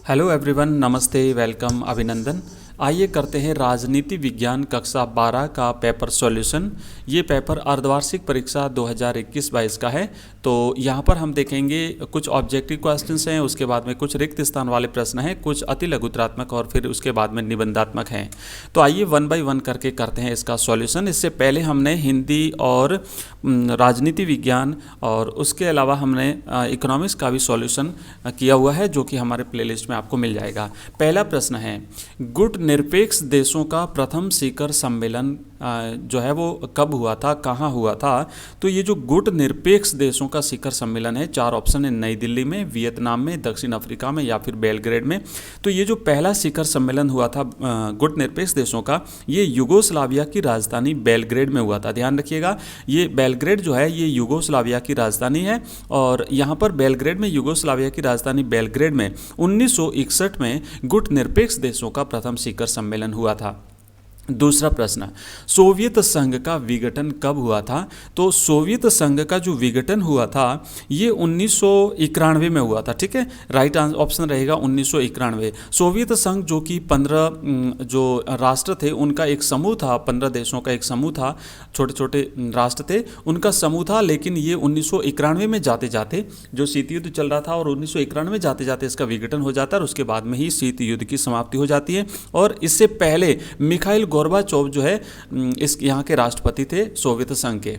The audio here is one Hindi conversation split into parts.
हेलो एवरीवन, नमस्ते, वेलकम, अभिनंदन। आइए करते हैं राजनीति विज्ञान कक्षा 12 का पेपर सॉल्यूशन। ये पेपर अर्धवार्षिक परीक्षा 2021-22 का है। तो यहाँ पर हम देखेंगे कुछ ऑब्जेक्टिव क्वेश्चंस हैं, उसके बाद में कुछ रिक्त स्थान वाले प्रश्न हैं, कुछ अति लघुत्रात्मक और फिर उसके बाद में निबंधात्मक हैं। तो आइए 1 बाय 1 करके करते हैं इसका सॉल्यूशन। इससे पहले हमने हिंदी और राजनीति विज्ञान और उसके अलावा हमने इकोनॉमिक्स का भी सॉल्यूशन किया हुआ है, जो कि हमारे प्लेलिस्ट में आपको मिल जाएगा। पहला प्रश्न है, गुट निरपेक्ष देशों का प्रथम शिखर सम्मेलन जो है वो कब हुआ था, कहाँ हुआ था? तो ये जो गुट निरपेक्ष देशों का शिखर सम्मेलन है, 4 ऑप्शन है, नई दिल्ली में, वियतनाम में, दक्षिण अफ्रीका में या फिर बेलग्रेड में। तो ये जो पहला शिखर सम्मेलन हुआ था गुट निरपेक्ष देशों का, ये यूगोस्लाविया की राजधानी बेलग्रेड में हुआ था। ध्यान रखिएगा, ये बेलग्रेड जो है ये यूगोस्लाविया की राजधानी है और यहाँ पर बेलग्रेड में, यूगोस्लाविया की राजधानी बेलग्रेड में 1961 में गुट निरपेक्ष देशों का प्रथम शिखर सम्मेलन हुआ था। दूसरा प्रश्न, सोवियत संघ का विघटन कब हुआ था? तो सोवियत संघ का जो विघटन हुआ था ये 1991 में हुआ था। ठीक है, राइट ऑप्शन रहेगा 1991। सोवियत संघ जो कि 15 जो राष्ट्र थे उनका एक समूह था, 15 देशों का एक समूह था, छोटे छोटे राष्ट्र थे, उनका समूह था। लेकिन ये 1991 में जाते जाते, जो शीत युद्ध चल रहा था और 1991 में जाते जाते इसका विघटन हो जाता है और उसके बाद में ही शीत युद्ध की समाप्ति हो जाती है। और इससे पहले मिखाइल गोर्बाचोव जो है इस यहाँ के राष्ट्रपति थे सोवियत संघ के।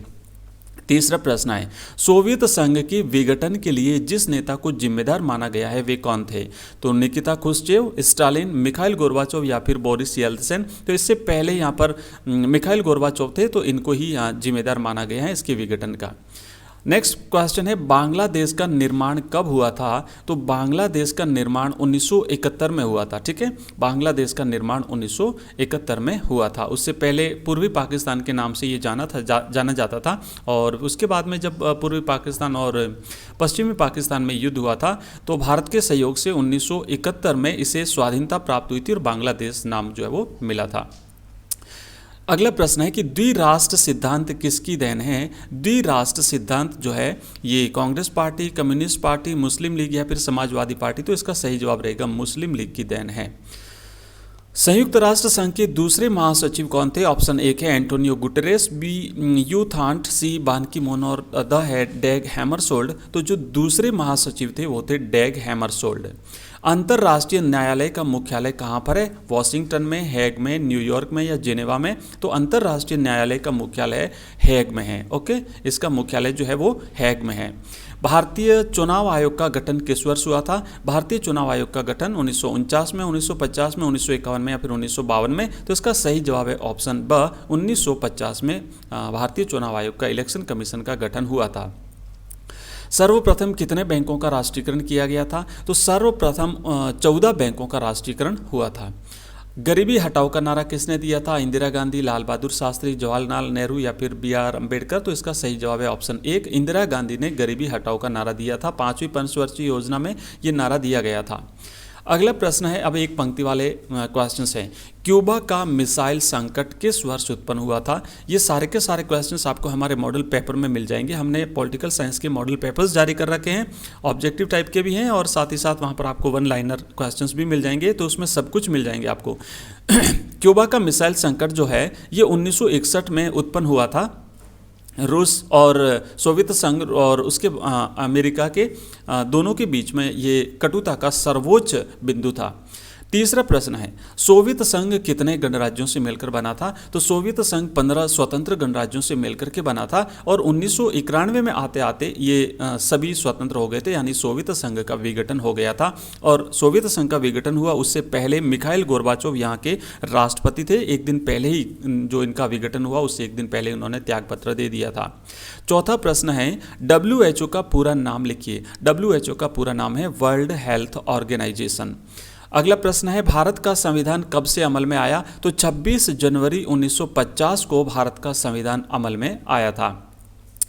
तीसरा प्रश्न है, सोवियत संघ के विघटन के लिए जिस नेता को जिम्मेदार माना गया है वे कौन थे? तो Nikita Khrushchev, Stalin, Mikhail Gorbachev या फिर बोरिस येल्त्सिन। तो इससे पहले यहाँ पर मिखाइल गोर्बाचोव थे, तो इनको ही यहाँ जिम्मेदार माना गया है इसके विघटन का। नेक्स्ट क्वेश्चन है, बांग्लादेश का निर्माण कब हुआ था? तो बांग्लादेश का निर्माण 1971 में हुआ था। ठीक है, बांग्लादेश का निर्माण 1971 में हुआ था। उससे पहले पूर्वी पाकिस्तान के नाम से ये जाना जाता था और उसके बाद में जब पूर्वी पाकिस्तान और पश्चिमी पाकिस्तान में युद्ध हुआ था तो भारत के सहयोग से 1971 में इसे स्वाधीनता प्राप्त हुई थी और बांग्लादेश नाम जो है वो मिला था। अगला प्रश्न है कि द्विराष्ट्र सिद्धांत किसकी देन है? द्विराष्ट्र सिद्धांत जो है ये कांग्रेस पार्टी, कम्युनिस्ट पार्टी, मुस्लिम लीग या फिर समाजवादी पार्टी। तो इसका सही जवाब रहेगा मुस्लिम लीग की देन है। संयुक्त राष्ट्र संघ के दूसरे महासचिव कौन थे? ऑप्शन 1 है एंटोनियो गुटेरेस, बी यू थांट, सी बान की मून और द है डैग हैमरशोल्ड। तो जो दूसरे महासचिव थे वो थे डैग हैमरशोल्ड। अंतर्राष्ट्रीय न्यायालय का मुख्यालय कहाँ पर है? वॉशिंगटन में, हैग में, न्यूयॉर्क में या जेनेवा में? तो अंतर्राष्ट्रीय न्यायालय का मुख्यालय हैग में है। ओके, इसका मुख्यालय जो है वो हैग में है। भारतीय चुनाव आयोग का गठन किस वर्ष हुआ था? भारतीय चुनाव आयोग का गठन 1949 में, 1950 में, 1951 में या फिर 1952 में? तो इसका सही जवाब है ऑप्शन ब, 1950 में भारतीय चुनाव आयोग का, इलेक्शन कमीशन का गठन हुआ था। सर्वप्रथम कितने बैंकों का राष्ट्रीयकरण किया गया था? तो सर्वप्रथम 14 बैंकों का राष्ट्रीयकरण हुआ था। गरीबी हटाओ का नारा किसने दिया था? इंदिरा गांधी, लाल बहादुर शास्त्री, जवाहरलाल नेहरू या फिर BR अम्बेडकर? तो इसका सही जवाब है ऑप्शन 1, इंदिरा गांधी ने गरीबी हटाओ का नारा दिया था। 5वीं पंचवर्षीय योजना में ये नारा दिया गया था। अगला प्रश्न है, अब एक पंक्ति वाले क्वेश्चंस हैं। क्यूबा का मिसाइल संकट किस वर्ष उत्पन्न हुआ था? ये सारे के सारे क्वेश्चंस आपको हमारे मॉडल पेपर में मिल जाएंगे। हमने पॉलिटिकल साइंस के मॉडल पेपर्स जारी कर रखे हैं, ऑब्जेक्टिव टाइप के भी हैं और साथ ही साथ वहाँ पर आपको 1 लाइनर क्वेश्चंस भी मिल जाएंगे, तो उसमें सब कुछ मिल जाएंगे आपको। क्यूबा का मिसाइल संकट जो है ये 1961 में उत्पन्न हुआ था। रूस और सोवियत संघ और उसके अमेरिका के दोनों के बीच में ये कटुता का सर्वोच्च बिंदु था। तीसरा प्रश्न है, सोवियत संघ कितने गणराज्यों से मिलकर बना था? तो सोवियत संघ 15 स्वतंत्र गणराज्यों से मिलकर के बना था और 1991 में आते आते ये सभी स्वतंत्र हो गए थे, यानी सोवियत संघ का विघटन हो गया था। और सोवियत संघ का विघटन हुआ उससे पहले मिखाइल गोर्बाचोव यहाँ के राष्ट्रपति थे। एक दिन पहले ही जो इनका विघटन हुआ उससे एक दिन पहले उन्होंने त्यागपत्र दे दिया था। चौथा प्रश्न है, WHO का पूरा नाम लिखिए। WHO का पूरा नाम है वर्ल्ड हेल्थ ऑर्गेनाइजेशन। अगला प्रश्न है, भारत का संविधान कब से अमल में आया? तो 26 जनवरी 1950 को भारत का संविधान अमल में आया था।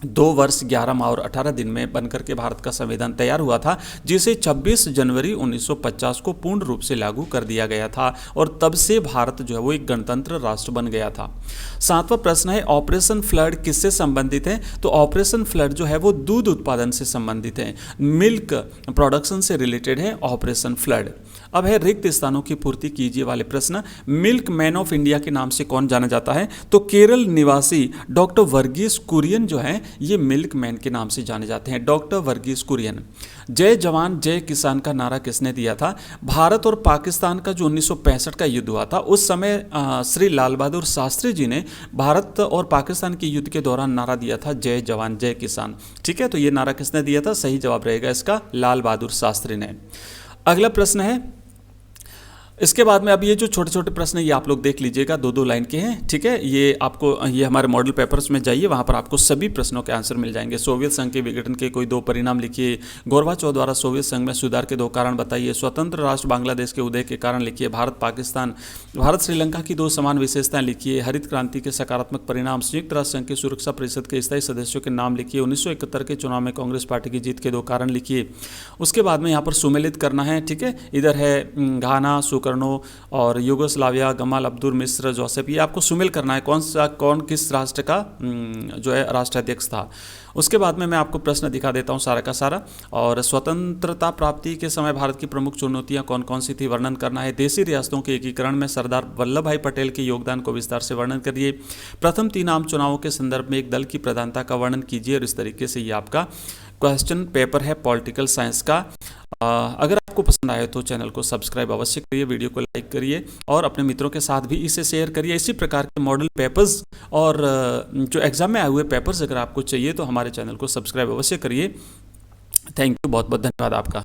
2 वर्ष 11 माह और 18 दिन में बनकर के भारत का संविधान तैयार हुआ था, जिसे 26 जनवरी 1950 को पूर्ण रूप से लागू कर दिया गया था और तब से भारत जो है वो एक गणतंत्र राष्ट्र बन गया था। 7वां प्रश्न है, ऑपरेशन फ्लड किससे संबंधित है? तो ऑपरेशन फ्लड जो है वो दूध उत्पादन से संबंधित है, मिल्क प्रोडक्शन से रिलेटेड है ऑपरेशन फ्लड। अब है रिक्त स्थानों की पूर्ति कीजिए वाले प्रश्न। मिल्क मैन ऑफ इंडिया के नाम से कौन जाना जाता है? तो केरल निवासी डॉक्टर वर्गीस कुरियन जो है ये मिल्क मैन के नाम से जाने जाते हैं, डॉक्टर वर्गीस कुरियन। जय जवान जय किसान का नारा किसने दिया था? भारत और पाकिस्तान का जो 1965 का युद्ध हुआ था उस समय श्री लाल बहादुर शास्त्री जी ने भारत और पाकिस्तान के युद्ध के दौरान नारा दिया था जय जवान जय किसान। ठीक है, तो ये नारा किसने दिया था? सही जवाब रहेगा इसका लाल बहादुर शास्त्री ने। अगला प्रश्न है, इसके बाद में अब ये जो छोटे छोटे प्रश्न है ये आप लोग देख लीजिएगा, 2-2 लाइन के हैं। ठीक है, ये आपको ये हमारे मॉडल पेपर्स में जाइए, वहाँ पर आपको सभी प्रश्नों के आंसर मिल जाएंगे। सोवियत संघ के विघटन के कोई 2 परिणाम लिखिए, गोर्बाचोव द्वारा सोवियत संघ में सुधार के 2 कारण बताइए, स्वतंत्र राष्ट्र बांग्लादेश के उदय के कारण लिखिए, भारत श्रीलंका की 2 समान विशेषताएं लिखिए, हरित क्रांति के सकारात्मक परिणाम, संयुक्त राष्ट्र संघ की सुरक्षा परिषद के स्थायी सदस्यों के नाम लिखिए, 1971 के चुनाव में कांग्रेस पार्टी की जीत के 2 कारण लिखिए। उसके बाद में यहाँ पर सुमेलित करना है। ठीक है, इधर है घाना, सुकर्णो और युगोस्लाविया, गमाल अब्दुल मिस्र, जोसेफ, ये आपको सुमेल करना है कौन किस राष्ट्र का जो है राष्ट्राध्यक्ष था। उसके बाद में मैं आपको प्रश्न दिखा देता हूँ सारा का सारा। और स्वतंत्रता प्राप्ति के समय भारत की प्रमुख चुनौतियाँ कौन कौन सी थी, वर्णन करना है। देशी रियासतों के एकीकरण में सरदार वल्लभ भाई पटेल के योगदान को विस्तार से वर्णन करिए। प्रथम 3 आम चुनावों के संदर्भ में एक दल की प्रधानता का वर्णन कीजिए। और इस तरीके से ये आपका क्वेश्चन पेपर है पॉलिटिकल साइंस का। अगर आपको पसंद आए तो चैनल को सब्सक्राइब अवश्य करिए, वीडियो को लाइक करिए और अपने मित्रों के साथ भी इसे शेयर करिए। इसी प्रकार के मॉडल पेपर्स और जो एग्जाम में आए हुए पेपर्स अगर आपको चाहिए तो हमारे चैनल को सब्सक्राइब अवश्य करिए। थैंक यू, बहुत बहुत धन्यवाद आपका।